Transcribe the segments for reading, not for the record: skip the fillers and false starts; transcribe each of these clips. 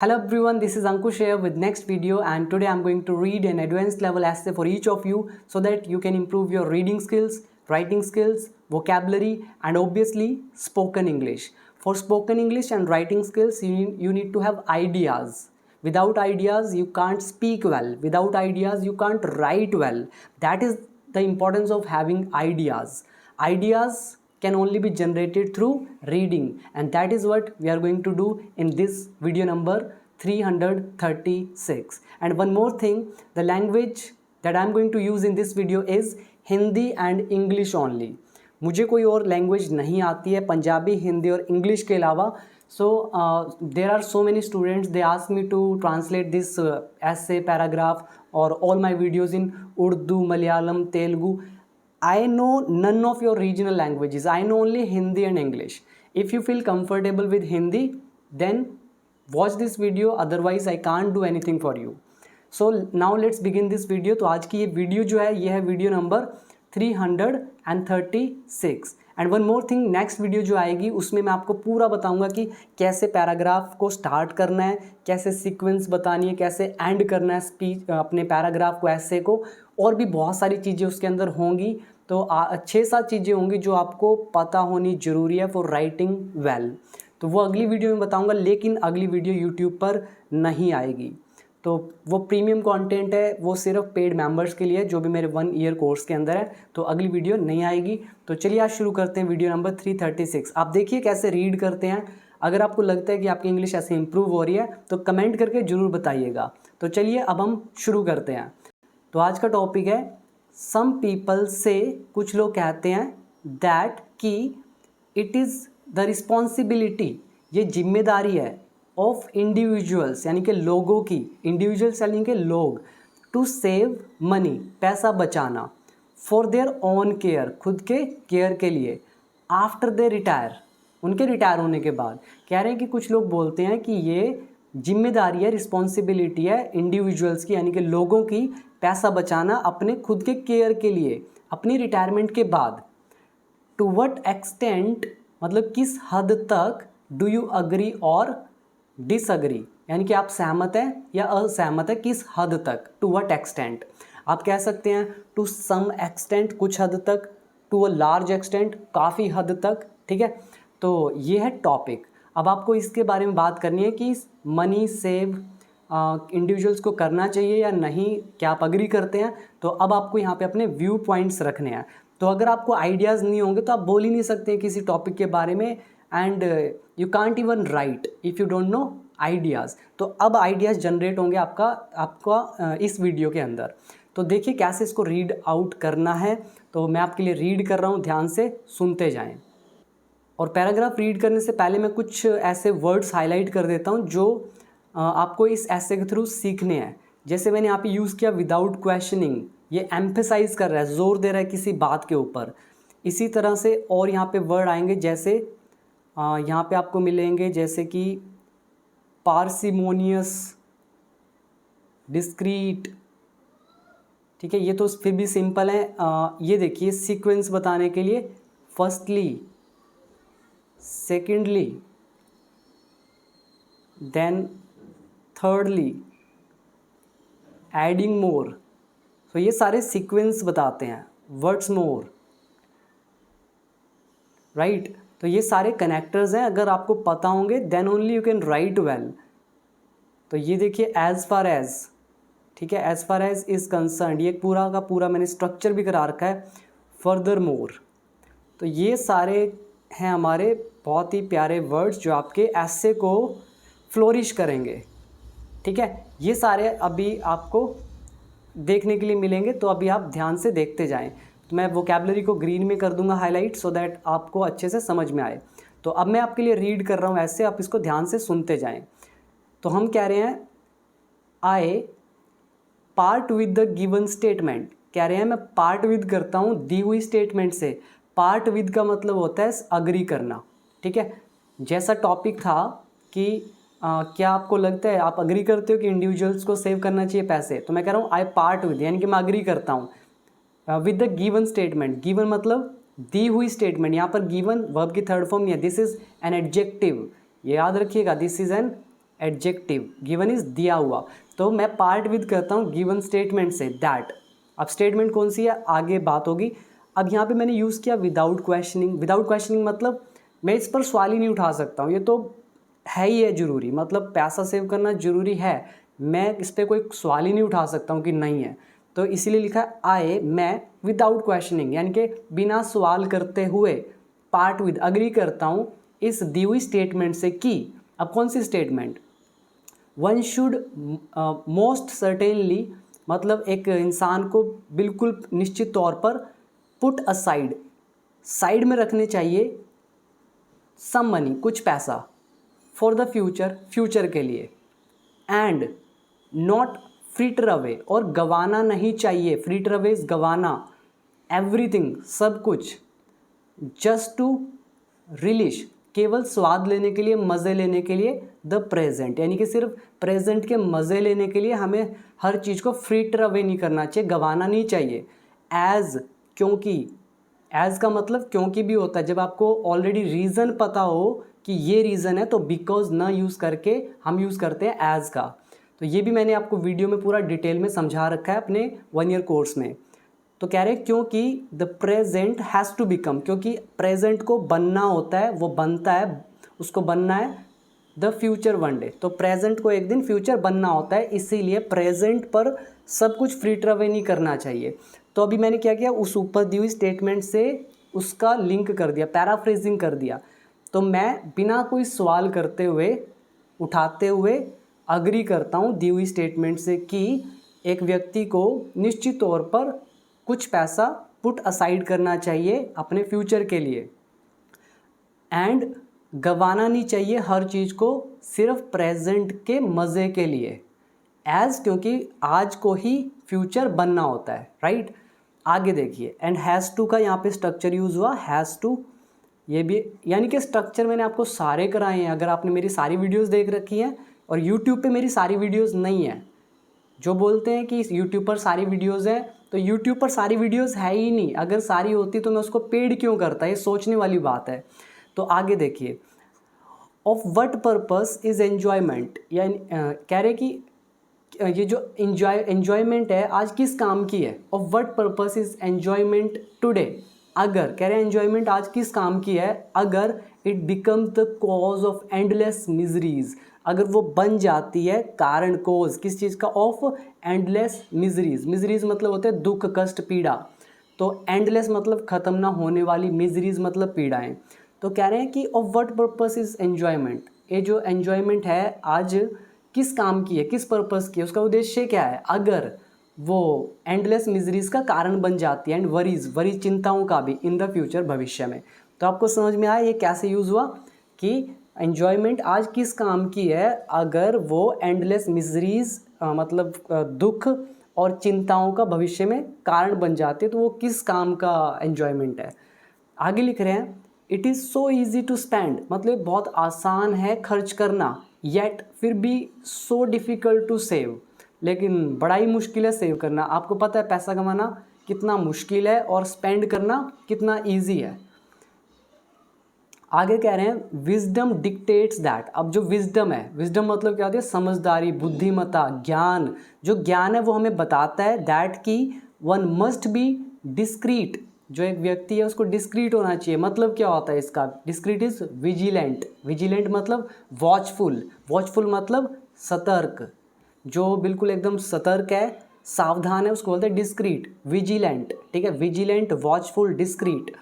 Hello everyone, this is Ankush here with next video, and today I'm going to read an advanced level essay for each of you so that you can improve your reading skills, writing skills, vocabulary and obviously spoken English. For spoken English and writing skills, you need to have ideas. Without ideas, you can't speak well. Without ideas, you can't write well. That is the importance of having ideas. Ideas can only be generated through reading, and that is what we are going to do in this video number 336. And one more thing, the language that I am going to use in this video is Hindi and English only. मुझे कोई और language नहीं आती है पंजाबी, हिंदी और English के अलावा. So there are so many students, they ask me to translate this essay, paragraph or all my videos in Urdu, Malayalam, Telugu. I know none of your regional languages. I know only Hindi and English. If you feel comfortable with Hindi, then watch this video. Otherwise, I can't do anything for you. So now let's begin this video. तो आज की ये video जो है ये है video number 336. And one more thing, next video जो आएगी उसमें मैं आपको पूरा बताऊंगा कि कैसे पैराग्राफ को स्टार्ट करना है, कैसे सीक्वेंस बतानी है, कैसे एंड करना है स्पीच अपने पैराग्राफ को, ऐसे को, और भी बहुत सारी चीज़ें उसके अंदर होंगी. तो 6-7 चीज़ें होंगी जो आपको पता होनी ज़रूरी है फॉर राइटिंग वेल. तो वो अगली वीडियो में बताऊंगा, लेकिन अगली वीडियो यूट्यूब पर नहीं आएगी. तो वो प्रीमियम कंटेंट है, वो सिर्फ पेड मेंबर्स के लिए जो भी मेरे 1 ईयर कोर्स के अंदर है. तो अगली वीडियो नहीं आएगी. तो चलिए आज शुरू करते हैं वीडियो नंबर 336. आप देखिए कैसे रीड करते हैं. अगर आपको लगता है कि आपकी इंग्लिश ऐसे इंप्रूव हो रही है तो कमेंट करके ज़रूर बताइएगा. तो चलिए अब हम शुरू करते हैं. तो आज का टॉपिक है सम पीपल से, कुछ लोग कहते हैं दैट कि इट इज़ द रिस्पॉन्सिबिलिटी, ये जिम्मेदारी है ऑफ इंडिविजुअल्स यानी कि लोगों की, इंडिविजुअल्स यानी कि लोग, टू सेव मनी, पैसा बचाना, फॉर देयर ओन केयर, खुद के केयर के लिए, आफ्टर दे रिटायर, उनके रिटायर होने के बाद. कह रहे हैं कि कुछ लोग बोलते हैं कि ये जिम्मेदारी है, रिस्पॉन्सिबिलिटी है इंडिविजुअल्स की यानी कि लोगों की, पैसा बचाना अपने खुद के केयर के लिए अपनी रिटायरमेंट के बाद. टू व्हाट एक्सटेंट, मतलब किस हद तक, डू यू अग्री और डिसअग्री, यानी कि आप सहमत हैं या असहमत है, किस हद तक, टू व्हाट एक्सटेंट. आप कह सकते हैं टू सम एक्सटेंट, कुछ हद तक, टू अ लार्ज एक्सटेंट, काफ़ी हद तक. ठीक है, तो ये है टॉपिक. अब आपको इसके बारे में बात करनी है कि मनी सेव इंडिविजुअल्स को करना चाहिए या नहीं, क्या आप अग्री करते हैं. तो अब आपको यहाँ पे अपने व्यू पॉइंट्स रखने हैं. तो अगर आपको आइडियाज़ नहीं होंगे तो आप बोल ही नहीं सकते हैं किसी टॉपिक के बारे में, and you can't even right if you don't know ideas. तो अब आइडियाज़ जनरेट होंगे आपका इस वीडियो के अंदर. तो देखिए कैसे इसको रीड आउट करना है. तो मैं आपके लिए रीड कर रहा हूँ, ध्यान से सुनते जाएं. और पैराग्राफ रीड करने से पहले मैं कुछ ऐसे वर्ड्स हाईलाइट कर देता हूँ जो आपको इस ऐसे के थ्रू सीखने हैं. जैसे मैंने यहाँ पे यूज़ किया विदाउट क्वेश्चनिंग, ये एम्फेसाइज कर रहा है, जोर दे रहा है किसी बात के ऊपर. इसी तरह से और यहाँ पे वर्ड आएंगे, जैसे यहाँ पे आपको मिलेंगे जैसे कि पार्सिमोनियस, डिस्क्रीट. ठीक है, ये तो फिर भी सिंपल है. ये देखिए सीक्वेंस बताने के लिए firstly, secondly, then thirdly, adding more. तो ये सारे सीक्वेंस बताते हैं. Words more, right. तो ये सारे कनेक्टर्स हैं, अगर आपको पता होंगे then only you can write well. तो ये देखिए एज फार एज, ठीक है, as far as is concerned, ये पूरा का पूरा मैंने स्ट्रक्चर भी करा रखा है. Further more. तो ये सारे हैं हमारे बहुत ही प्यारे वर्ड्स जो आपके ऐसे को फ्लोरिश करेंगे. ठीक है, ये सारे अभी आपको देखने के लिए मिलेंगे, तो अभी आप ध्यान से देखते जाएं. तो मैं वोकैबुलरी को ग्रीन में कर दूंगा हाईलाइट, सो दैट आपको अच्छे से समझ में आए. तो अब मैं आपके लिए रीड कर रहा हूँ ऐसे, आप इसको ध्यान से सुनते जाएं. तो हम कह रहे हैं आई part with the given statement. कह रहे हैं मैं पार्ट विद करता हूँ दी हुई स्टेटमेंट से. पार्ट विद का मतलब होता है अग्री करना. ठीक है, जैसा टॉपिक था कि क्या आपको लगता है, आप अग्री करते हो कि इंडिविजुअल्स को सेव करना चाहिए पैसे, तो मैं कह रहा हूँ आई पार्ट विद, यानी कि मैं अग्री करता हूँ with the given statement. Given मतलब दी हुई स्टेटमेंट. यहाँ पर गिवन वर्ब की थर्ड फॉर्म नहीं है, दिस इज़ एन एडजेक्टिव, ये याद रखिएगा, this is an adjective, given is दिया हुआ, तो मैं पार्ट विद करता हूँ गिवन स्टेटमेंट से दैट। अब स्टेटमेंट कौन सी है आगे बात होगी। अब यहाँ पे मैंने यूज़ किया विदाउट क्वेश्चनिंग। विदाउट क्वेश्चनिंग मतलब मैं इस पर सवाल ही नहीं उठा सकता हूँ, ये तो है ही है ज़रूरी, मतलब पैसा सेव करना ज़रूरी है, मैं इस पर कोई सवाल ही नहीं उठा सकता हूँ कि नहीं है, तो इसीलिए लिखा है आई, मैं विदाउट क्वेश्चनिंग यानी कि बिना सवाल करते हुए पार्ट विद अग्री करता हूँ इस दी हुई स्टेटमेंट से कि। अब कौन सी statement, one should most certainly, मतलब एक इंसान को बिल्कुल निश्चित तौर पर पुट असाइड, साइड में रखने चाहिए सम मनी, कुछ पैसा, फॉर द फ्यूचर, फ्यूचर के लिए, एंड नॉट फ्रीटर अवे, और गवाना नहीं चाहिए, फ्रीटर अवे इज गवाना, एवरीथिंग सब कुछ, जस्ट टू रिलिश, केवल स्वाद लेने के लिए, मज़े लेने के लिए, द प्रेजेंट, यानी कि सिर्फ प्रेजेंट के मज़े लेने के लिए हमें हर चीज़ को फ्रीटर अवे नहीं करना चाहिए, गवाना नहीं चाहिए। एज, क्योंकि, एज का मतलब क्योंकि भी होता है, जब आपको ऑलरेडी रीज़न पता हो कि ये रीज़न है तो बिकॉज ना यूज़ करके हम यूज़ करते हैं एज का। तो ये भी मैंने आपको वीडियो में पूरा डिटेल में समझा रखा है अपने 1 ईयर कोर्स में। तो कह रहे हैं क्योंकि the present has to become, क्योंकि प्रेजेंट को बनना होता है, वो बनता है, उसको बनना है द फ्यूचर वन डे, तो प्रेजेंट को एक दिन फ्यूचर बनना होता है, इसीलिए प्रेजेंट पर सब कुछ फ्रीटर अवे नहीं करना चाहिए। तो अभी मैंने क्या किया, उस ऊपर दी हुई स्टेटमेंट से उसका लिंक कर दिया, पैराफ्रेजिंग कर दिया। तो मैं बिना कोई सवाल करते हुए, उठाते हुए अग्री करता हूँ दी हुई स्टेटमेंट से कि एक व्यक्ति को निश्चित तौर पर कुछ पैसा पुट असाइड करना चाहिए अपने फ्यूचर के लिए, एंड गंवाना नहीं चाहिए हर चीज़ को सिर्फ प्रेजेंट के मज़े के लिए, एज, क्योंकि आज को ही फ्यूचर बनना होता है, राइट। आगे देखिए, एंड हैज़ टू का यहाँ पे स्ट्रक्चर यूज़ हुआ, हैज़ टू, ये भी यानी कि स्ट्रक्चर मैंने आपको सारे कराए हैं, अगर आपने मेरी सारी वीडियोस देख रखी हैं, और यूट्यूब पे मेरी सारी वीडियोस नहीं हैं। जो बोलते हैं कि यूट्यूब पर सारी वीडियोस हैं, तो यूट्यूब पर सारी वीडियोस है ही नहीं, अगर सारी होती तो मैं उसको पेड क्यों करता, ये सोचने वाली बात है। तो आगे देखिए, of what purpose is enjoyment, यानी कह रहे कि ये जो एन्जॉयमेंट है आज किस काम की है, of what purpose is enjoyment today, अगर कह रहे हैं एन्जॉयमेंट आज किस काम की है, अगर it become the cause of endless miseries, अगर वो बन जाती है कारण, कोज किस चीज़ का, ऑफ एंडलेस मिजरीज, मिजरीज मतलब होते हैं दुख, कष्ट, पीड़ा, तो एंडलेस मतलब ख़त्म ना होने वाली, मिजरीज मतलब पीड़ाएं। तो कह रहे हैं कि of what purpose is enjoyment, ये जो एन्जॉयमेंट है आज किस काम की है, किस पर्पस की है, उसका उद्देश्य क्या है, अगर वो एंडलेस मिजरीज का कारण बन जाती है, एंड वरीज, वरीज चिंताओं का भी, इन द फ्यूचर भविष्य में। तो आपको समझ में आया ये कैसे यूज़ हुआ कि एन्जॉयमेंट आज किस काम की है, अगर वो एंडलेस मिजरीज मतलब दुख और चिंताओं का भविष्य में कारण बन जाती है, तो वो किस काम का एन्जॉयमेंट है। आगे लिख रहे हैं, it is so easy to spend, मतलब बहुत आसान है खर्च करना, येट फिर भी सो डिफ़िकल्ट टू सेव, लेकिन बड़ा ही मुश्किल है सेव करना। आपको पता है पैसा कमाना कितना मुश्किल है और स्पेंड करना कितना ईजी है। आगे कह रहे हैं विजडम डिक्टेट्स दैट, अब जो विजडम है, विजडम मतलब क्या होती है, समझदारी, बुद्धिमत्ता, ज्ञान, जो ज्ञान है वो हमें बताता है दैट की वन मस्ट बी डिस्क्रीट, जो एक व्यक्ति है उसको डिस्क्रीट होना चाहिए। मतलब क्या होता है इसका, डिस्क्रीट इज विजिलेंट, विजिलेंट मतलब वॉचफुल, वॉचफुल मतलब सतर्क, जो बिल्कुल एकदम सतर्क है, सावधान है, उसको बोलते हैं डिस्क्रीट, विजिलेंट, ठीक है, विजिलेंट, वॉचफुल, डिस्क्रीट।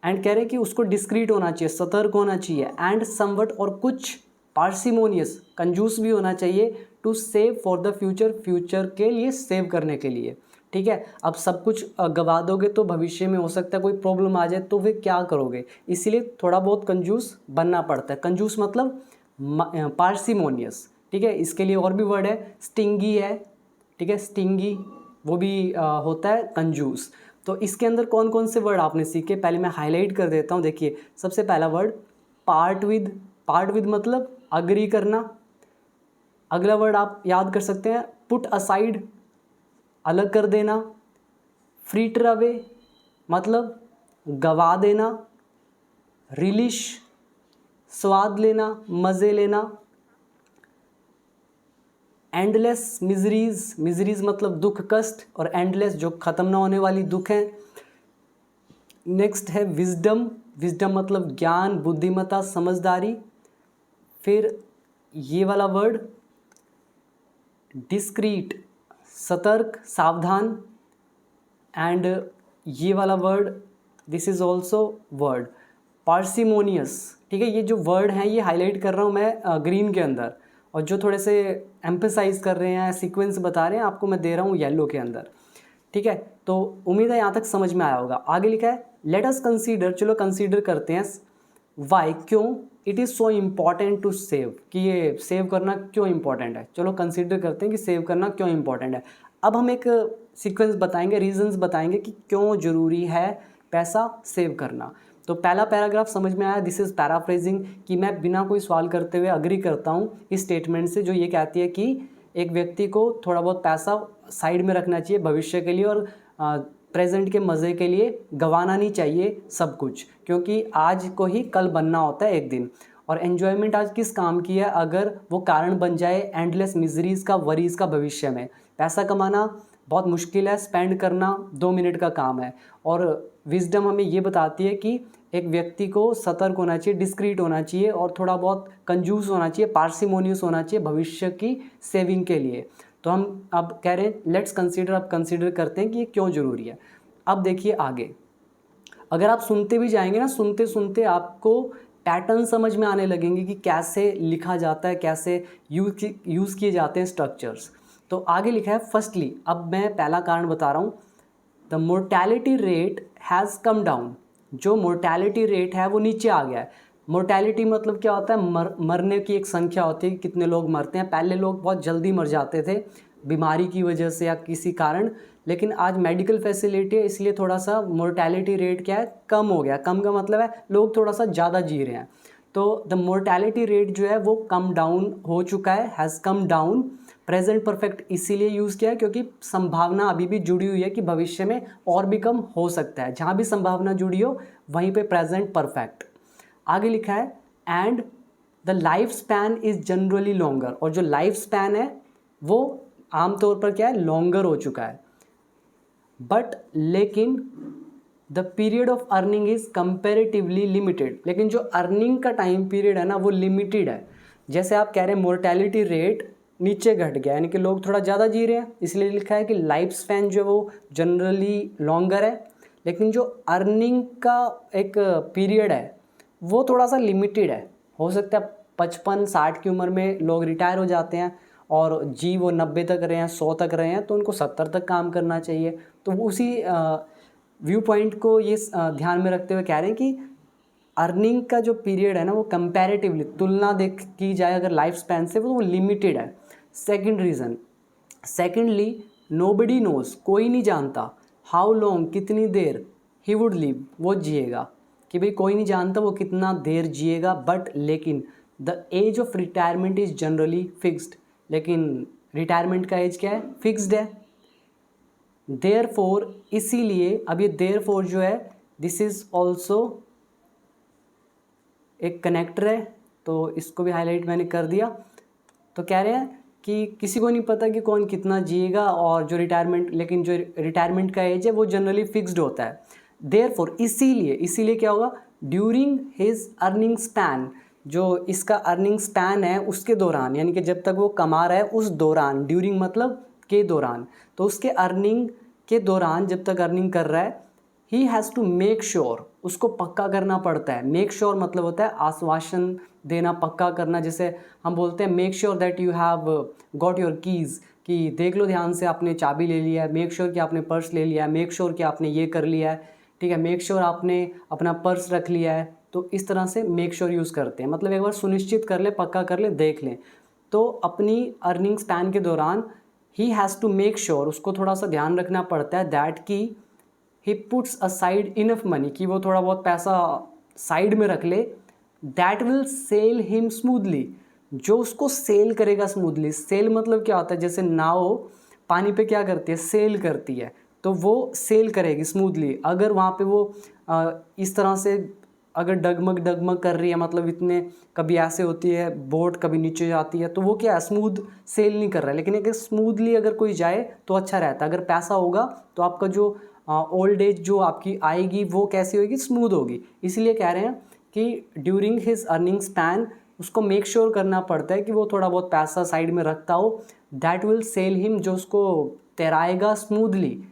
एंड कह रहे हैं कि उसको डिस्क्रीट होना चाहिए, सतर्क होना चाहिए, एंड समवट और कुछ पार्सिमोनियस, कंजूस भी होना चाहिए, to save for the future, future के लिए सेव करने के लिए, ठीक है। अब सब कुछ गवा दोगे तो भविष्य में हो सकता है कोई प्रॉब्लम आ जाए, तो फिर क्या करोगे, इसीलिए थोड़ा बहुत कंजूस बनना पड़ता है। कंजूस मतलब पार्सिमोनियस, ठीक है। इसके लिए और भी वर्ड है, स्टिंगी है, ठीक है, स्टिंगी वो भी होता है कंजूस। तो इसके अंदर कौन कौन से वर्ड आपने सीखे, पहले मैं हाईलाइट कर देता हूँ। देखिए सबसे पहला word part with, part with मतलब अग्री करना। अगला वर्ड आप याद कर सकते हैं पुट असाइड, अलग कर देना। फ्रीटर अवे मतलब गवा देना। रिलिश स्वाद लेना, मज़े लेना। एंडलेस मिजरीज, मिजरीज मतलब दुख कष्ट, और एंडलेस जो ख़त्म ना होने वाली दुख है। नेक्स्ट है विजडम, विजडम मतलब ज्ञान, बुद्धिमत्ता, समझदारी। फिर ये वाला वर्ड डिस्क्रीट, सतर्क, सावधान। एंड ये वाला word, this is also word parsimonious. ठीक है, ये जो वर्ड हैं ये हाईलाइट कर रहा हूँ मैं ग्रीन के अंदर, और जो थोड़े से एम्फेसाइज कर रहे हैं, सीक्वेंस बता रहे हैं आपको, मैं दे रहा हूँ येलो के अंदर। ठीक है, तो उम्मीद है यहाँ तक समझ में आया होगा। आगे लिखा है लेट अस कंसीडर, चलो कंसीडर करते हैं वाई, क्यों it is so important to save, कि ये सेव करना क्यों इम्पॉर्टेंट है। चलो कंसीडर करते हैं कि सेव करना क्यों इम्पॉर्टेंट है। अब हम एक सीक्वेंस बताएंगे, रीजंस बताएंगे कि क्यों ज़रूरी है पैसा सेव करना। तो पहला पैराग्राफ समझ में आया, दिस इज़ पैराफ्रेजिंग, कि मैं बिना कोई सवाल करते हुए अग्री करता हूँ इस स्टेटमेंट से जो ये कहती है कि एक व्यक्ति को थोड़ा बहुत पैसा साइड में रखना चाहिए भविष्य के लिए, और प्रेजेंट के मज़े के लिए गंवाना नहीं चाहिए सब कुछ, क्योंकि आज को ही कल बनना होता है एक दिन। और एन्जॉयमेंट आज किस काम की है अगर वो कारण बन जाए एंडलेस मिजरीज़ का, वरीज़ का भविष्य में। पैसा कमाना बहुत मुश्किल है, स्पेंड करना 2 मिनट का काम है। और विजडम हमें ये बताती है कि एक व्यक्ति को सतर्क होना चाहिए, डिस्क्रीट होना चाहिए, और थोड़ा बहुत कंजूस होना चाहिए, पार्सिमोनियस होना चाहिए भविष्य की सेविंग के लिए। तो हम अब कह रहे हैं लेट्स कंसीडर, अब कंसीडर करते हैं कि ये क्यों ज़रूरी है। अब देखिए आगे, अगर आप सुनते भी जाएंगे ना, सुनते सुनते आपको पैटर्न समझ में आने लगेंगे कि कैसे लिखा जाता है, कैसे यूज़ किए जाते हैं स्ट्रक्चर्स। तो आगे लिखा है फर्स्टली, अब मैं पहला कारण बता रहा हूँ, the mortality rate has come down, जो मोर्टैलिटी रेट है वो नीचे आ गया है। मोर्टैलिटी मतलब क्या होता है, मरने की एक संख्या होती है कि कितने लोग मरते हैं। पहले लोग बहुत जल्दी मर जाते थे बीमारी की वजह से या किसी कारण, लेकिन आज मेडिकल फैसिलिटी है इसलिए थोड़ा सा मोर्टैलिटी रेट क्या है, कम हो गया। कम का मतलब है लोग थोड़ा सा ज़्यादा जी रहे हैं। तो द मोर्टैलिटी रेट जो है वो कम डाउन हो चुका है, has come down. Present perfect इसीलिए यूज़ किया है क्योंकि संभावना अभी भी जुड़ी हुई है कि भविष्य में और भी कम हो सकता है। जहाँ भी संभावना जुड़ी हो वहीं पे प्रेजेंट परफेक्ट। आगे लिखा है and the life span is generally longer, और जो लाइफ स्पैन है वो आमतौर पर क्या है, लॉन्गर हो चुका है। बट लेकिन the period of earning is comparatively limited, लेकिन जो अर्निंग का टाइम पीरियड है ना वो लिमिटेड है। जैसे आप कह रहे हैं मोर्टैलिटी रेट नीचे घट गया, यानी कि लोग थोड़ा ज़्यादा जी रहे हैं, इसलिए लिखा है कि लाइफ स्पैन जो वो जनरली लॉन्गर है, लेकिन जो अर्निंग का एक पीरियड है वो थोड़ा सा लिमिटेड है। हो सकता है 55-60 की उम्र में लोग रिटायर हो जाते हैं और जी वो 90 तक रहे हैं, 100 तक रहे हैं, तो उनको 70 तक काम करना चाहिए। तो उसी व्यू पॉइंट को ये ध्यान में रखते हुए कह रहे हैं कि अर्निंग का जो पीरियड है ना वो कंपैरेटिवली तुलना देख की जाए अगर लाइफ स्पैन से वो लिमिटेड है। Second reason, secondly nobody knows, कोई नहीं जानता, हाउ लॉन्ग कितनी देर, ही वुड लिव वो जिएगा, कि भाई कोई नहीं जानता वो कितना देर जिएगा। बट लेकिन the age of retirement is generally fixed, लेकिन रिटायरमेंट का एज क्या है, फिक्स्ड है। देयरफॉर इसीलिए, अब ये देयरफॉर जो है दिस इज़ ऑल्सो एक कनेक्टर है, तो इसको भी हाईलाइट मैंने कर दिया। तो कह रहे हैं कि किसी को नहीं पता कि कौन कितना जिएगा, और जो रिटायरमेंट, लेकिन जो रिटायरमेंट का एज है वो जनरली फिक्स्ड होता है। देयरफॉर इसीलिए, इसीलिए क्या होगा, ड्यूरिंग हिज अर्निंग स्पैन, जो इसका अर्निंग स्पैन है उसके दौरान, यानी कि जब तक वो कमा रहा है उस दौरान, ड्यूरिंग मतलब के दौरान, तो उसके अर्निंग के दौरान जब तक अर्निंग कर रहा है, he has to make sure, उसको पक्का करना पड़ता है। मेक श्योर मतलब होता है आश्वासन देना, पक्का करना। जैसे हम बोलते हैं make sure that you have got your keys, कि देख लो ध्यान से आपने चाबी ले लिया है, मेक श्योर कि आपने पर्स ले लिया है, मेक श्योर कि आपने ये कर लिया है, ठीक है, मेक श्योर आपने अपना पर्स रख लिया है। तो इस तरह से मेक श्योर यूज़ करते हैं, मतलब एक बार सुनिश्चित कर ले, पक्का कर ले, देख लें। तो अपनी अर्निंग स्पैन के दौरान he has to make sure, उसको थोड़ा सा ध्यान रखना पड़ता है दैट कि he puts aside enough money, कि वो थोड़ा बहुत पैसा साइड में रख ले, that will sail him smoothly, जो उसको सेल करेगा स्मूथली। सेल मतलब क्या होता है, जैसे नाव पानी पे क्या करती है, सेल करती है, तो वो सेल करेगी स्मूथली। अगर वहाँ पे वो इस तरह से अगर डगमग डगमग कर रही है, मतलब इतने कभी ऐसे होती है बोट, कभी नीचे जाती है, तो वो क्या है, स्मूथ सेल नहीं कर रहा है। लेकिन अगर स्मूथली अगर कोई जाए तो अच्छा रहता है। अगर पैसा होगा तो आपका जो ओल्ड एज जो आपकी आएगी वो कैसी होगी, स्मूथ होगी। इसलिए कह रहे हैं कि ड्यूरिंग हिज अर्निंग स्पैन उसको मेक श्योर करना पड़ता है कि वो थोड़ा बहुत पैसा साइड में रखता हो, दैट विल सेल हिम, जो उसको तैराएगा smoothly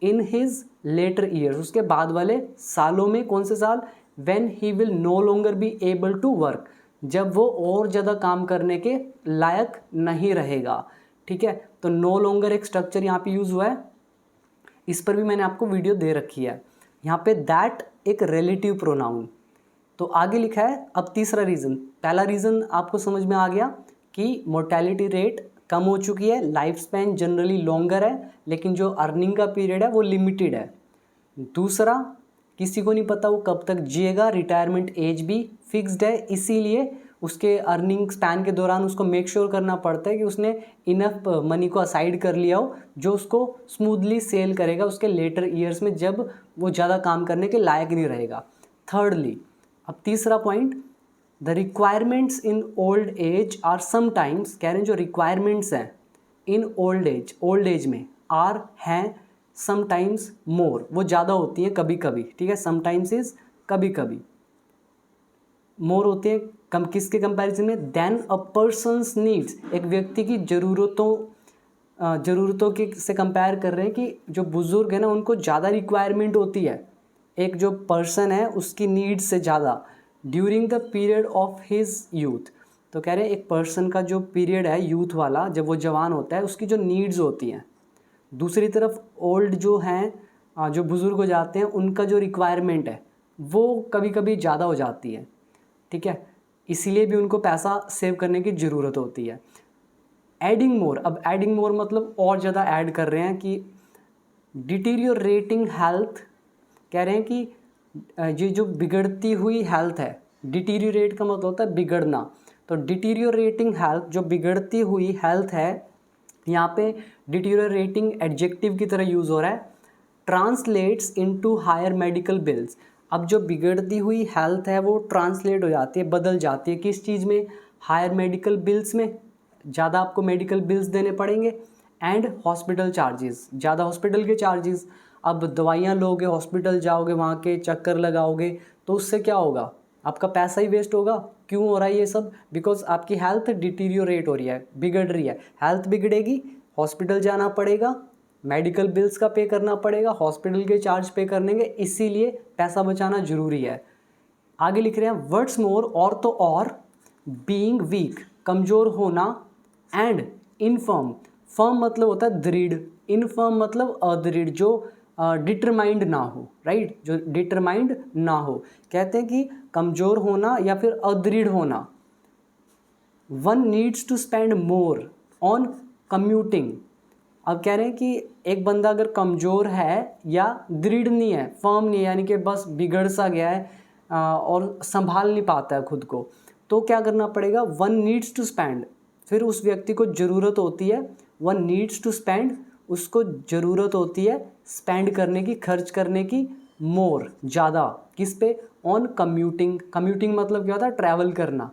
in his later years, उसके बाद वाले सालों में। कौन से साल, when he will no longer be able to work, जब वो और ज़्यादा काम करने के लायक नहीं रहेगा। ठीक है, तो नो लॉन्गर एक स्ट्रक्चर यहाँ पे यूज़ हुआ है, इस पर भी मैंने आपको वीडियो दे रखी है। यहाँ पे दैट एक रिलेटिव प्रोनाउन। तो आगे लिखा है अब तीसरा रीज़न। पहला रीज़न आपको समझ में आ गया कि मोर्टेलिटी रेट कम हो चुकी है, लाइफ स्पैन जनरली लॉन्गर है, लेकिन जो अर्निंग का पीरियड है वो लिमिटेड है। दूसरा, किसी को नहीं पता वो कब तक जिएगा, रिटायरमेंट एज भी फिक्स्ड है, इसीलिए उसके अर्निंग स्पैन के दौरान उसको मेक श्योर करना पड़ता है कि उसने इनफ मनी को असाइड कर लिया हो, जो उसको स्मूथली सेल करेगा उसके लेटर ईयर्स में, जब वो ज़्यादा काम करने के लायक नहीं रहेगा। थर्डली, अब तीसरा point, the requirements in old age are sometimes, कह रहे हैं जो रिक्वायरमेंट्स हैं इन ओल्ड एज में आर हैं समटाइम्स मोर, वो ज़्यादा होती हैं कभी कभी। ठीक है, समटाइम्स इज कभी कभी, मोर होते हैं कम किसके कंपैरिजन में, देन अ पर्सन्स नीड्स, एक व्यक्ति की ज़रूरतों के से कंपेयर कर रहे हैं कि जो बुज़ुर्ग है ना उनको ज़्यादा रिक्वायरमेंट होती है एक जो पर्सन है उसकी नीड्स से ज़्यादा, during the period of his youth. तो कह रहे हैं एक पर्सन का जो पीरियड है यूथ वाला, जब वो जवान होता है, उसकी जो नीड्स होती हैं। दूसरी तरफ ओल्ड जो हैं, जो बुज़ुर्ग हो जाते हैं, उनका जो रिक्वायरमेंट है वो कभी कभी ज़्यादा हो जाती है। ठीक है, इसीलिए भी उनको पैसा सेव करने की ज़रूरत होती है। एडिंग मोर, अब एडिंग मोर मतलब और ज़्यादा ऐड कर रहे हैं कि डिटीरियोरेटिंग हेल्थ, कह रहे हैं कि ये जो बिगड़ती हुई हेल्थ है, डिटीरियोरेट का मतलब होता है बिगड़ना, तो डिटीरियोरेटिंग हेल्थ, जो बिगड़ती हुई हेल्थ है, यहाँ पे डिटीरियोरेटिंग एडजेक्टिव की तरह यूज़ हो रहा है, translates into higher medical bills. अब जो बिगड़ती हुई हेल्थ है वो ट्रांसलेट हो जाती है, बदल जाती है किस चीज़ में, हायर मेडिकल बिल्स में, ज़्यादा आपको मेडिकल बिल्स देने पड़ेंगे, एंड हॉस्पिटल चार्जेस, ज़्यादा हॉस्पिटल के चार्जेस। अब दवाइयाँ लोगे, हॉस्पिटल जाओगे, वहाँ के चक्कर लगाओगे, तो उससे क्या होगा, आपका पैसा ही वेस्ट होगा। क्यों हो रहा है ये सब, बिकॉज आपकी हेल्थ डिटीरियोरेट हो रही है, बिगड़ रही है। हेल्थ बिगड़ेगी, हॉस्पिटल जाना पड़ेगा, मेडिकल बिल्स का पे करना पड़ेगा, हॉस्पिटल के चार्ज पे करने के, इसीलिए पैसा बचाना ज़रूरी है। आगे लिख रहे हैं वर्ड्स मोर, और तो और, बीइंग वीक, कमज़ोर होना, एंड इनफर्म, फर्म मतलब होता है दृढ़, इनफर्म मतलब अदृढ़, जो डिटरमाइंड ना हो, राइट, जो डिटरमाइंड ना हो। कहते हैं कि कमज़ोर होना या फिर अदृढ़ होना। One needs to spend more on commuting. अब कह रहे हैं कि एक बंदा अगर कमज़ोर है या दृढ़ नहीं है, फर्म नहीं है, यानी कि बस बिगड़ सा गया है और संभाल नहीं पाता है खुद को, तो क्या करना पड़ेगा, वन नीड्स टू स्पेंड, फिर उस व्यक्ति को ज़रूरत होती है, वन नीड्स टू स्पेंड, उसको ज़रूरत होती है स्पेंड करने की, खर्च करने की, मोर, ज़्यादा, किस पे, ऑन कम्यूटिंग। कम्यूटिंग मतलब क्या होता है, ट्रैवल करना।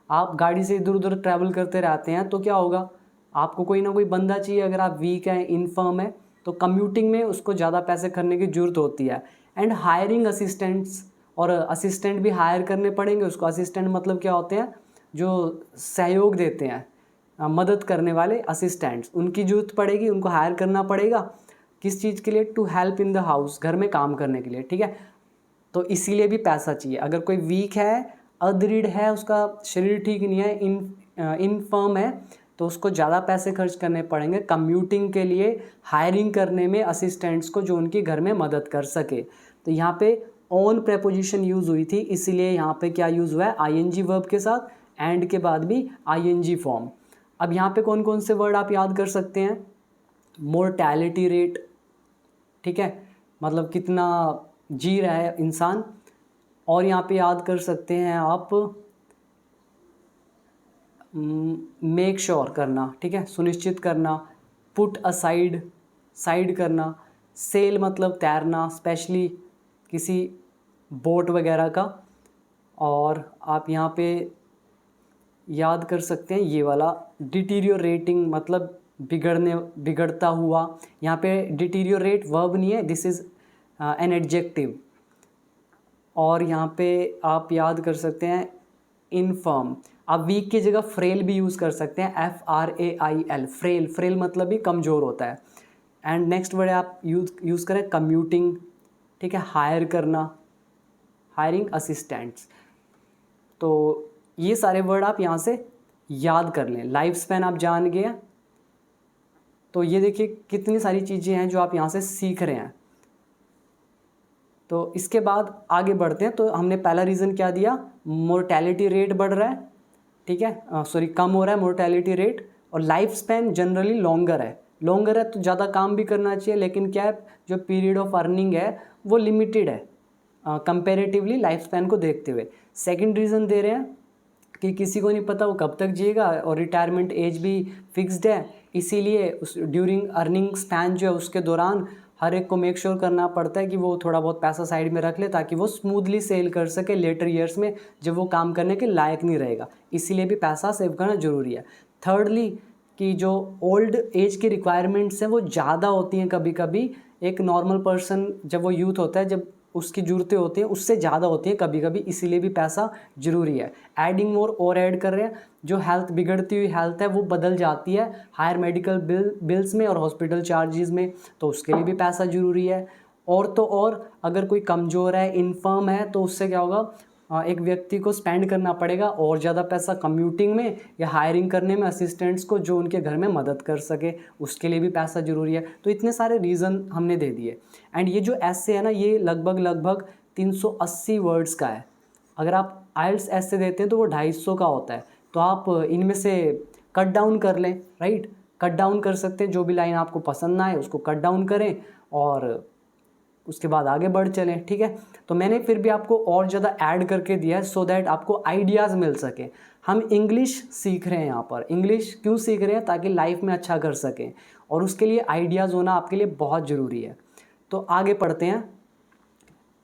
आप गाड़ी से इधर उधर ट्रैवल करते रहते हैं तो क्या होगा, आपको कोई ना कोई बंदा चाहिए, अगर आप वीक हैं, इनफर्म है, तो कम्यूटिंग में उसको ज़्यादा पैसे करने की ज़रूरत होती है। एंड हायरिंग असिस्टेंट्स, और असिस्टेंट भी हायर करने पड़ेंगे उसको। असिस्टेंट मतलब क्या होते हैं, जो सहयोग देते हैं, मदद करने वाले असिस्टेंट्स, उनकी ज़रूरत पड़ेगी, उनको हायर करना पड़ेगा। किस चीज़ के लिए, to help in the house, घर में काम करने के लिए। ठीक है, तो इसीलिए भी पैसा चाहिए। अगर कोई वीक है, अदृढ़ है, उसका शरीर ठीक नहीं है, इनफर्म है, तो उसको ज़्यादा पैसे खर्च करने पड़ेंगे कम्यूटिंग के लिए, हायरिंग करने में असिस्टेंट्स को, जो उनके घर में मदद कर सके। तो यहाँ पे ऑन प्रेपोजिशन यूज़ हुई थी, इसलिए यहाँ पे क्या यूज़ हुआ है, आईएनजी वर्ब के साथ, एंड के बाद भी आईएनजी फॉर्म। अब यहाँ पे कौन कौन से वर्ड आप याद कर सकते हैं, मोर्टेलिटी रेट, ठीक है, मतलब कितना जी रहा है इंसान, और यहाँ पे याद कर सकते हैं आप मेक श्योर करना, ठीक है, सुनिश्चित करना, पुट असाइड, साइड करना, सेल मतलब तैरना, स्पेशली किसी बोट वगैरह का, और आप यहाँ पे याद कर सकते हैं ये वाला डिटीरियोरेटिंग, मतलब बिगड़ता हुआ। यहाँ पे डिटीरियोरेट वर्ब नहीं है, दिस इज़ एन एडजेक्टिव। और यहाँ पे आप याद कर सकते हैं इनफर्म। आप वीक की जगह फ्रेल भी यूज़ कर सकते हैं, FRAIL, फ्रेल। फ्रेल मतलब भी कमज़ोर होता है। एंड नेक्स्ट वर्ड आप यूज़ करें कम्यूटिंग, ठीक है, हायर करना, हायरिंग असिस्टेंट्स। तो ये सारे वर्ड आप यहाँ से याद कर लें। लाइफ स्पैन आप जान गए, तो ये देखिए कितनी सारी चीज़ें हैं जो आप यहाँ से सीख रहे हैं। तो इसके बाद आगे बढ़ते हैं। तो हमने पहला रीज़न क्या दिया, मोर्टेलिटी रेट बढ़ रहा है, ठीक है, सॉरी कम हो रहा है मोर्टेलिटी रेट। और लाइफ स्पैन जनरली लॉन्गर है तो ज़्यादा काम भी करना चाहिए, लेकिन क्या है, जो पीरियड ऑफ अर्निंग है वो लिमिटेड है कंपेरेटिवली लाइफ स्पैन को देखते हुए। सेकंड रीज़न दे रहे हैं कि किसी को नहीं पता वो कब तक जिएगा, और रिटायरमेंट एज भी फिक्स्ड है, इसीलिए उस ड्यूरिंग अर्निंग स्पैन जो है उसके दौरान हर एक को मेक श्योर करना पड़ता है कि वो थोड़ा बहुत पैसा साइड में रख ले, ताकि वो स्मूथली सेल कर सके लेटर ईयर्स में जब वो काम करने के लायक नहीं रहेगा। इसीलिए भी पैसा सेव करना ज़रूरी है। थर्डली कि जो ओल्ड एज की रिक्वायरमेंट्स हैं वो ज़्यादा होती हैं कभी कभी। एक नॉर्मल पर्सन जब वो यूथ होता है, जब उसकी ज़रूरतें होती हैं उससे ज़्यादा होती हैं कभी कभी, इसीलिए भी पैसा ज़रूरी है। एडिंग मोर और ऐड कर रहे हैं, जो हेल्थ बिगड़ती हुई हेल्थ है वो बदल जाती है हायर मेडिकल बिल्स में और हॉस्पिटल चार्जेस में, तो उसके लिए भी पैसा ज़रूरी है। और तो और अगर कोई कमज़ोर है, इन्फर्म है, तो उससे क्या होगा, एक व्यक्ति को स्पेंड करना पड़ेगा और ज़्यादा पैसा कम्यूटिंग में या हायरिंग करने में असिस्टेंट्स को जो उनके घर में मदद कर सके, उसके लिए भी पैसा ज़रूरी है। तो इतने सारे रीज़न हमने दे दिए। एंड ये जो ऐसे है ना, ये लगभग 380 वर्ड्स का है। अगर आप आइल्स ऐसे देते हैं तो वो 250 का होता है। तो आप इनमें से कट डाउन कर लें, राइट, कट डाउन कर सकते हैं। जो भी लाइन आपको पसंद ना आए उसको कट डाउन करें और उसके बाद आगे बढ़ चलें, ठीक है। तो मैंने फिर भी आपको और ज़्यादा ऐड करके दिया है सो दैट आपको आइडियाज़ मिल सके। हम इंग्लिश सीख रहे हैं यहाँ पर। इंग्लिश क्यों सीख रहे हैं, ताकि लाइफ में अच्छा कर सकें, और उसके लिए आइडियाज़ होना आपके लिए बहुत ज़रूरी है। तो आगे पढ़ते हैं।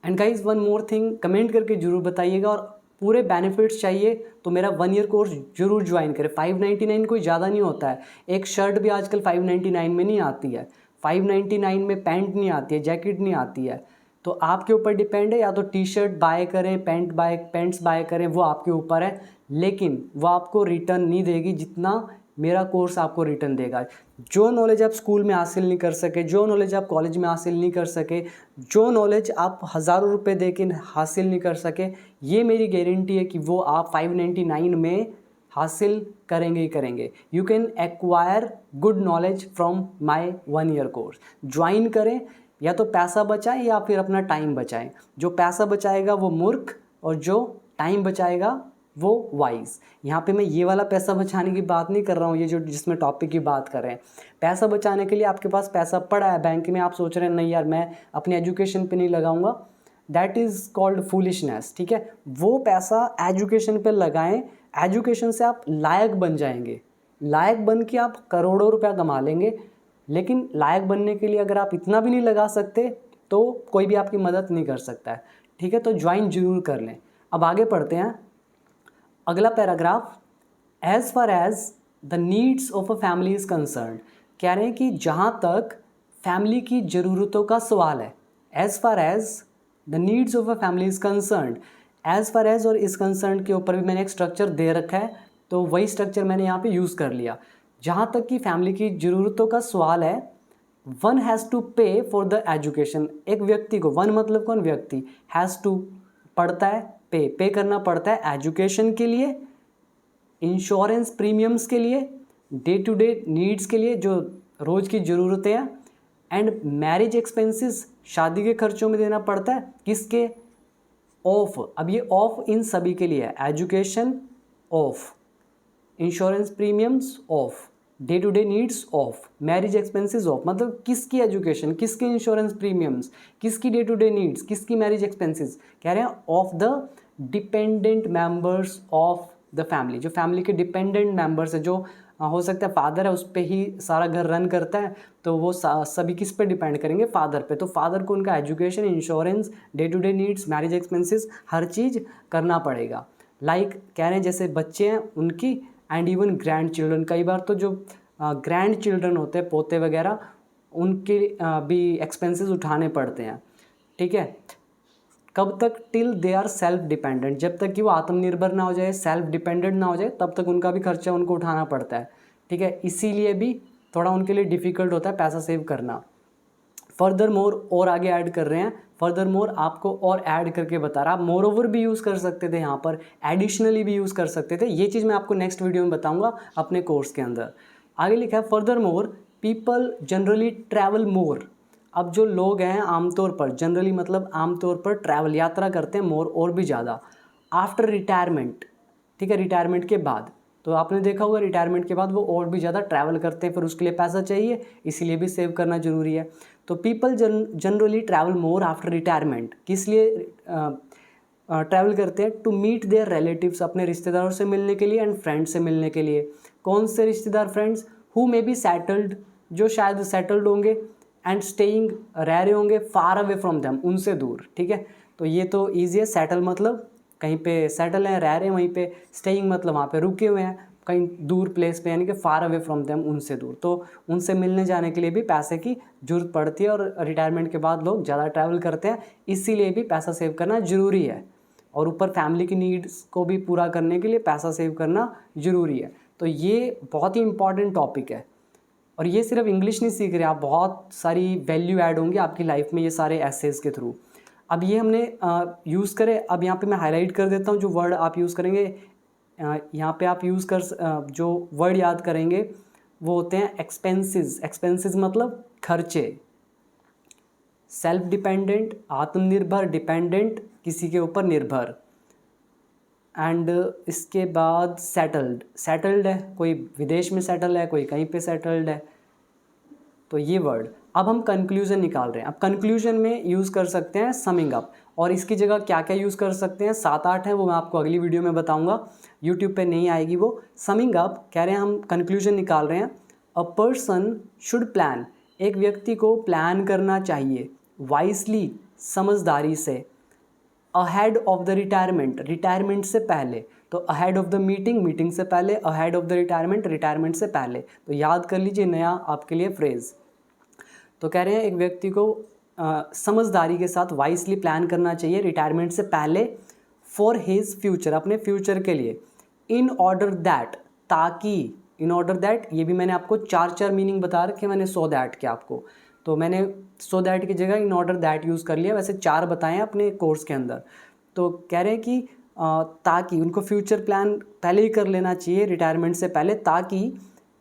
And guys one more thing, comment करके ज़रूर बताइएगा, और पूरे बेनिफिट्स चाहिए तो मेरा 1 ईयर कोर्स जरूर ज्वाइन करें। 599 कोई ज़्यादा नहीं होता है। एक शर्ट भी आजकल 599 में नहीं आती है, 599 में पैंट नहीं आती है, जैकेट नहीं आती है। तो आपके ऊपर डिपेंड है, या तो टी शर्ट बाय करें, पैंट्स बाय करें, वो आपके ऊपर है, लेकिन वो आपको रिटर्न नहीं देगी जितना मेरा कोर्स आपको रिटर्न देगा। जो नॉलेज आप स्कूल में हासिल नहीं कर सके, जो नॉलेज आप कॉलेज में हासिल नहीं कर सके, जो नॉलेज आप हज़ारों रुपए दे के हासिल नहीं कर सके, ये मेरी गारंटी है कि वो आप 599 में हासिल करेंगे ही करेंगे। You can acquire good knowledge from my 1 year course. Join करें, या तो पैसा बचाएं या फिर अपना टाइम बचाएं। जो पैसा बचाएगा वो मूर्ख, और जो टाइम बचाएगा वो वाइज। यहाँ पे मैं ये वाला पैसा बचाने की बात नहीं कर रहा हूँ, ये जो जिसमें टॉपिक की बात कर रहे हैं। पैसा बचाने के लिए आपके पास पैसा पड़ा है बैंक में, आप सोच रहे हैं नहीं यार मैं अपने एजुकेशन पे नहीं लगाऊंगा, दैट इज़ कॉल्ड फूलिशनेस, ठीक है। वो पैसा एजुकेशन पे लगाएं, एजुकेशन से आप लायक बन जाएंगे, लायक बन के आप करोड़ों रुपया कमा लेंगे। लेकिन लायक बनने के लिए अगर आप इतना भी नहीं लगा सकते तो कोई भी आपकी मदद नहीं कर सकता है, ठीक है। तो ज्वाइन जरूर कर लें। अब आगे पढ़ते हैं। अगला paragraph, as far as the needs of a family is concerned, कह रहे हैं कि जहाँ तक फैमिली की ज़रूरतों का सवाल है, as far as the needs of a family is concerned, as far as और इस कंसर्न के ऊपर भी मैंने एक स्ट्रक्चर दे रखा है, तो वही स्ट्रक्चर मैंने यहाँ पे यूज़ कर लिया। जहाँ तक कि फैमिली की ज़रूरतों का सवाल है, वन हैज़ टू पे फॉर द एजुकेशन, एक व्यक्ति को, वन मतलब कौन, व्यक्ति, हैज़ टू पढ़ता है, पे करना पड़ता है एजुकेशन के लिए, इंश्योरेंस प्रीमियम्स के लिए, डे टू डे नीड्स के लिए जो रोज़ की ज़रूरतें हैं, एंड मैरिज एक्सपेंसेस, शादी के खर्चों में देना पड़ता है, किसके, ऑफ। अब ये ऑफ इन सभी के लिए है, education of, insurance premiums of, day to day needs of, marriage expenses of. मतलब किसकी एजुकेशन, किसके इंश्योरेंस प्रीमियम्स, किसकी डे टू डे नीड्स, किसकी मैरिज एक्सपेंसेस, कह रहे हैं of the dependent members of the family, जो फैमिली के डिपेंडेंट मेंबर्स है, जो हो सकता है फादर है उस पर ही सारा घर रन करता है, तो वो सभी किस पे डिपेंड करेंगे, फादर पे। तो फादर को उनका education, insurance, day to day needs, marriage expenses, हर चीज़ करना पड़ेगा। लाइक कह रहे हैं जैसे बच्चे हैं उनकी, एंड इवन ग्रैंड चिल्ड्रन। कई बार तो जो ग्रैंड चिल्ड्रन होते हैं, पोते वगैरह, उनके भी एक्सपेंसेस उठाने पड़ते हैं। ठीक है, कब तक? Till they are self dependent, जब तक कि वो आत्मनिर्भर ना हो जाए, सेल्फ डिपेंडेंट ना हो जाए, तब तक उनका भी खर्चा उनको उठाना पड़ता है। ठीक है, इसीलिए भी थोड़ा उनके लिए डिफ़िकल्ट होता है पैसा सेव करना। फर्दर मोर, और आगे ऐड कर रहे हैं, फर्दर मोर आपको और ऐड करके बता रहा। आप मोर ओवर भी यूज़ कर सकते थे यहाँ पर, एडिशनली भी यूज़ कर सकते थे। ये चीज़ मैं आपको नेक्स्ट वीडियो में बताऊँगा अपने कोर्स के अंदर। आगे लिखा है further more people generally travel मोर। अब जो लोग हैं आमतौर पर, जनरली मतलब आमतौर पर ट्रैवल, यात्रा करते हैं मोर, और भी ज़्यादा, आफ्टर रिटायरमेंट। ठीक है, रिटायरमेंट के बाद, तो आपने देखा होगा रिटायरमेंट के बाद वो और भी ज़्यादा ट्रैवल करते हैं, फिर उसके लिए पैसा चाहिए, इसीलिए भी सेव करना ज़रूरी है। तो people generally travel more after retirement. किस लिए ट्रैवल करते हैं? टू मीट देयर रिलेटिव्स, अपने रिश्तेदारों से मिलने के लिए, एंड फ्रेंड्स से मिलने के लिए। कौन से रिश्तेदार? Friends who may be settled, जो शायद सेटल्ड होंगे, एंड स्टेइंग, रह रहे होंगे, फार अवे फ्रॉम देम, उनसे दूर। ठीक है, तो ये तो ईजी है। सेटल मतलब कहीं पे सेटल हैं, रह रहे हैं वहीं पे, स्टेइंग मतलब वहाँ पे रुके हुए हैं कहीं दूर प्लेस पे, यानी कि फार अवे फ्रॉम देम, उनसे दूर। तो उनसे मिलने जाने के लिए भी पैसे की जरूरत पड़ती है, और रिटायरमेंट के बाद लोग ज़्यादा ट्रैवल करते हैं, इसीलिए भी पैसा सेव करना ज़रूरी है। और ऊपर फैमिली की नीड्स को भी पूरा करने के लिए पैसा सेव करना ज़रूरी है। तो ये बहुत ही इंपॉर्टेंट टॉपिक है, और ये सिर्फ इंग्लिश नहीं सीख रहे आप, बहुत सारी वैल्यू ऐड होंगी आपकी लाइफ में ये सारे एसेस के थ्रू। अब ये हमने यूज़ करे, अब यहाँ पे मैं हाईलाइट कर देता हूँ जो वर्ड आप यूज़ करेंगे। यहाँ पे आप यूज़ कर जो वर्ड याद करेंगे वो होते हैं एक्सपेंसेस। एक्सपेंसेस मतलब खर्चे। सेल्फ डिपेंडेंट, आत्मनिर्भर, डिपेंडेंट, किसी के ऊपर निर्भर। एंड इसके बाद सेटल्ड, सेटल्ड है, कोई विदेश में सेटल है, कोई कहीं पे सेटल्ड है, तो ये वर्ड। अब हम कंक्लूजन निकाल रहे हैं। अब कंक्लूजन में यूज़ कर सकते हैं समिंग अप, और इसकी जगह क्या क्या यूज़ कर सकते हैं, 7-8 है, वो मैं आपको अगली वीडियो में बताऊंगा, यूट्यूब पे नहीं आएगी वो। समिंग अप कह रहे हैं, हम कंक्लूजन निकाल रहे हैं। अ पर्सन शुड प्लान, एक व्यक्ति को प्लान करना चाहिए, वाइसली, समझदारी से, ahead of the retirement, retirement से पहले। तो ahead of the meeting, meeting से पहले, ahead of the retirement, retirement से पहले। तो याद कर लीजिए नया आपके लिए फ्रेज। तो कह रहे हैं एक व्यक्ति को समझदारी के साथ वाइसली प्लान करना चाहिए रिटायरमेंट से पहले, फॉर हिज फ्यूचर, अपने फ्यूचर के लिए। इन ऑर्डर दैट, ताकि, इन ऑर्डर दैट, ये भी मैंने आपको 4 मीनिंग बता रखे मैंने, सो दैट के आपको, तो मैंने सो दैट की जगह इन ऑर्डर दैट यूज़ कर लिया, वैसे 4 बताएं अपने कोर्स के अंदर। तो कह रहे हैं कि ताकि, उनको फ्यूचर प्लान पहले ही कर लेना चाहिए रिटायरमेंट से पहले, ताकि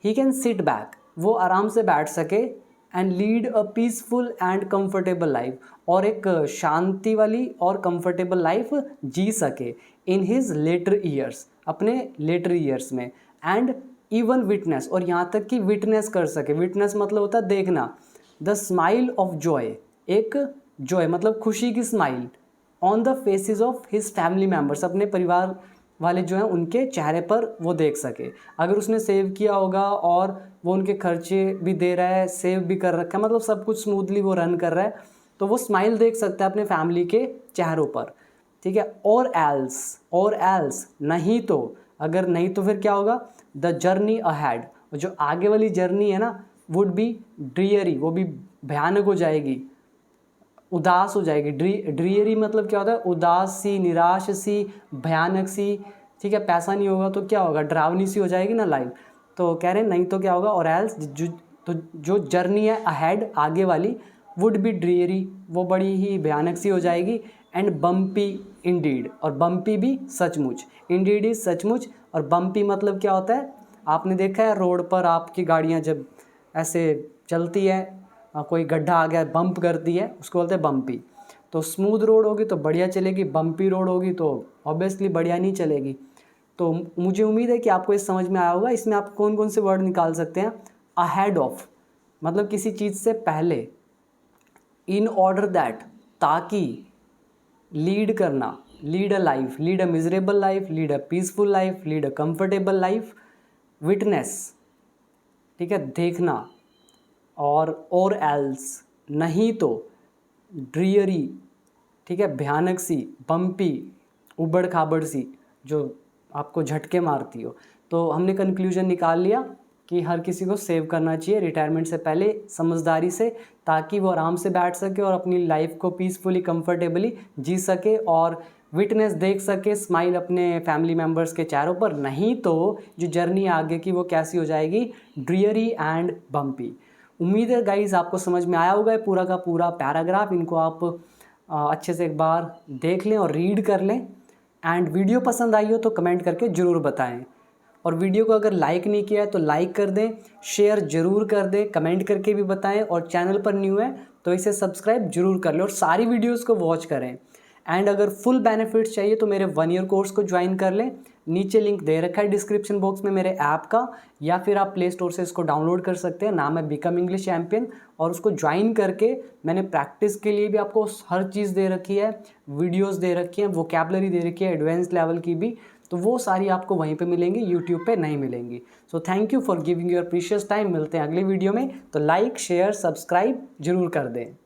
ही कैन सिट बैक, वो आराम से बैठ सके, and lead a peaceful and comfortable life, और एक शांति वाली और कंफर्टेबल लाइफ जी सके, इन हिज लेटर ईयर्स, अपने लेटर ईयर्स में। एंड इवन विटनेस, और यहाँ तक कि विटनेस कर सके। विटनेस मतलब होता है देखना, द स्माइल ऑफ जॉय, एक जॉय मतलब खुशी की smile, on the faces of his family members, अपने परिवार वाले जो हैं उनके चेहरे पर वो देख सके। अगर उसने सेव किया होगा और वो उनके खर्चे भी दे रहा है, सेव भी कर रखा है, मतलब सब कुछ स्मूथली वो रन कर रहा है, तो वो स्माइल देख सकता है अपने फैमिली के चेहरों पर। ठीक है, और एल्स नहीं तो, अगर नहीं तो फिर क्या होगा, द जर्नी अहेड, जो आगे वाली जर्नी है ना, वुड बी ड्रीयरी, वो भी भयानक हो जाएगी, उदास हो जाएगी। ड्रीयरी मतलब क्या होता है, उदास सी, निराश सी, भयानक सी। ठीक है, पैसा नहीं होगा तो क्या होगा, डरावनी सी हो जाएगी ना लाइफ। तो कह रहे हैं नहीं तो क्या होगा, और एल्स, तो जो जर्नी है अहेड, आगे वाली, वुड बी ड्रीयरी, वो बड़ी ही भयानक सी हो जाएगी, एंड बम्पी इंडीड, और बम्पी भी सचमुच, इंडीड इज सचमुच, और बम्पी मतलब क्या होता है, आपने देखा है रोड पर आपकी गाड़ियाँ जब ऐसे चलती है, कोई गड्ढा आ गया, बम्प करती है, उसको बोलते हैं बम्पी। तो स्मूथ रोड होगी तो बढ़िया चलेगी, बम्पी रोड होगी तो ऑब्वियसली बढ़िया नहीं चलेगी। तो मुझे उम्मीद है कि आपको इस समझ में आया होगा। इसमें आप कौन कौन से वर्ड निकाल सकते हैं, अहेड ऑफ मतलब किसी चीज़ से पहले, इन ऑर्डर दैट ताकि, लीड करना, lead a life, lead a miserable life, lead a peaceful life, lead a comfortable life, witness ठीक है, देखना, और एल्स, नहीं तो, ड्रीयरी, ठीक है, भयानक सी, बम्पी, उबड़ खाबड़ सी, जो आपको झटके मारती हो। तो हमने कंक्लूजन निकाल लिया कि हर किसी को सेव करना चाहिए रिटायरमेंट से पहले समझदारी से, ताकि वो आराम से बैठ सके और अपनी लाइफ को पीसफुली कंफर्टेबली जी सके और विटनेस देख सके, स्माइल अपने फैमिली मेम्बर्स के चेहरों पर। नहीं तो जो जर्नी आगे की वो कैसी हो जाएगी, ड्रीयरी एंड बम्पी। उम्मीद है गाइज आपको समझ में आया होगा पूरा का पूरा पैराग्राफ। इनको आप अच्छे से एक बार देख लें और रीड कर लें। एंड वीडियो पसंद आई हो तो कमेंट करके ज़रूर बताएं, और वीडियो को अगर लाइक नहीं किया है तो लाइक कर दें, शेयर ज़रूर कर दें, कमेंट करके भी बताएं, और चैनल पर न्यू है तो इसे सब्सक्राइब जरूर कर लें और सारी वीडियोस को वॉच करें। एंड अगर फुल बेनिफिट्स चाहिए तो मेरे 1 ईयर कोर्स को ज्वाइन कर लें। नीचे लिंक दे रखा है डिस्क्रिप्शन बॉक्स में मेरे ऐप का, या फिर आप प्ले स्टोर से इसको डाउनलोड कर सकते हैं। नाम है बिकम इंग्लिश चैम्पियन, और उसको ज्वाइन करके मैंने प्रैक्टिस के लिए भी आपको हर चीज़ दे रखी है, वीडियोस दे रखी हैं, वोकैबलरी दे रखी है एडवांस लेवल की भी, तो वो सारी आपको वहीं पे मिलेंगी, यूट्यूब पे नहीं मिलेंगी। So thank you for giving your precious time. मिलते हैं अगली वीडियो में, तो लाइक शेयर सब्सक्राइब जरूर कर दें।